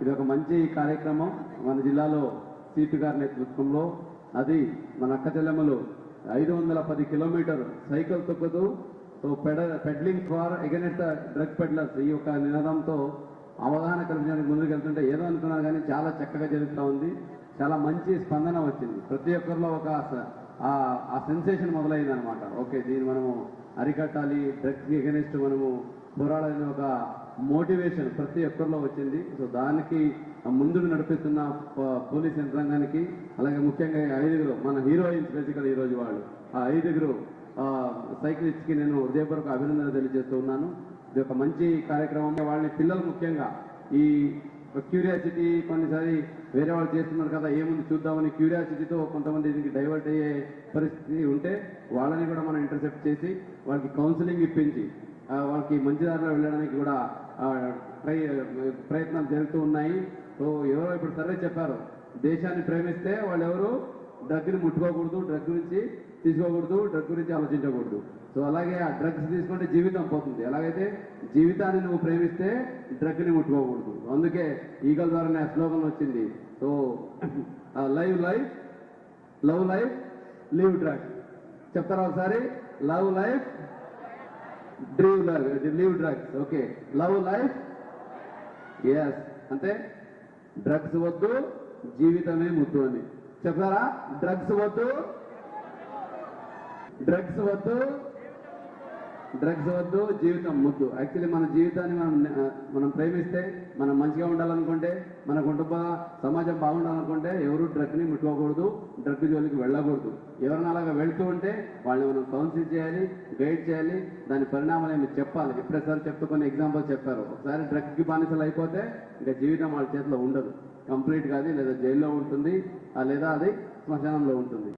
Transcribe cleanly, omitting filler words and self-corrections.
ఇది ఒక మంచి కార్యక్రమం మన జిల్లాలో సిపి గారి నేతృత్వంలో. అది మన అక్క చెల్లెమ్మలు 510 కిలోమీటర్ సైకిల్ తొక్కుతూ pedalling for against drug peddlers ఈ యొక్క నినాదంతో అవగాహన కల్పించడానికి ముందుకు వెళ్తుంటే ఏదో అనుకున్నా కానీ చాలా చక్కగా జరుగుతూ ఉంది. చాలా మంచి స్పందన వచ్చింది. ప్రతి ఒక్కరిలో ఒక ఆ సెన్సేషన్ మొదలైంది అనమాట. ఓకే, దీన్ని మనము అరికట్టాలి, డ్రగ్స్ ఎగెనిస్ట్ మనము పోరాడాలని ఒక మోటివేషన్ ప్రతి ఒక్కరిలో వచ్చింది. సో దానికి ముందుకు నడిపిస్తున్న పోలీస్ యంత్రాంగానికి, అలాగే ముఖ్యంగా 5 మన హీరోయిన్స్ బేసికల్ ఈరోజు వాళ్ళు ఆ 5 సైక్లిస్ట్కి నేను హృదయపూర్వక అభినందన తెలియజేస్తూ ఉన్నాను. ఇది ఒక మంచి కార్యక్రమం. వాళ్ళని పిల్లలు ముఖ్యంగా ఈ క్యూరియాసిటీ కొన్నిసారి వేరే వాళ్ళు చేస్తున్నారు కదా ఏముంది చూద్దామని క్యూరియాసిటీతో కొంతమంది దీనికి డైవర్ట్ అయ్యే పరిస్థితి ఉంటే వాళ్ళని కూడా మనం ఇంటర్సెప్ట్ చేసి వాళ్ళకి కౌన్సిలింగ్ ఇప్పించి వాళ్ళకి మంచి దారిలో వెళ్ళడానికి కూడా ప్రయత్నాలు జరుగుతూ ఉన్నాయి. సో ఎవరో ఇప్పుడు సర్వే చెప్పారు, దేశాన్ని ప్రేమిస్తే వాళ్ళు ఎవరు డ్రగ్ని ముట్టుకోకూడదు, డ్రగ్ నుంచి తీసుకోకూడదు, డ్రగ్ గురించి ఆలోచించకూడదు. సో అలాగే ఆ డ్రగ్స్ తీసుకుంటే జీవితం పోతుంది. ఎలాగైతే జీవితాన్ని నువ్వు ప్రేమిస్తే డ్రగ్ని ముట్టుకోకూడదు. అందుకే ఈగల్ ద్వారానే ఆ స్లోగన్ వచ్చింది. So love life leave drugs. చెప్తారా ఒకసారి? Love life leave drugs. Okay, love life ఎస్ అంటే డ్రగ్స్ వద్దు, జీవితమే ముద్దు అని చెప్తారా? డ్రగ్స్ వద్దు, జీవితం ముద్దు. యాక్చువల్లీ మన జీవితాన్ని మనం ప్రేమిస్తే, మనం మంచిగా ఉండాలనుకుంటే, మన కుటుంబ సమాజం బాగుండాలనుకుంటే ఎవరు డ్రగ్ని ముట్టుకోకూడదు, డ్రగ్ జోలికి వెళ్ళకూడదు. ఎవరైనా అలాగా వెళ్తూ ఉంటే వాళ్ళని మనం కౌన్సిల్ చేయాలి, గైడ్ చేయాలి, దాని పరిణామాలు ఏమి చెప్పాలి. ఇప్పుడే సార్ చెప్తూ కొన్ని ఎగ్జాంపుల్స్ చెప్పారు. ఒకసారి డ్రగ్కి బానిసలు అయిపోతే ఇంకా జీవితం వాళ్ళ చేతిలో ఉండదు, కంప్లీట్గా అది లేదా జైల్లో ఉంటుంది, లేదా అది శ్మశానంలో ఉంటుంది.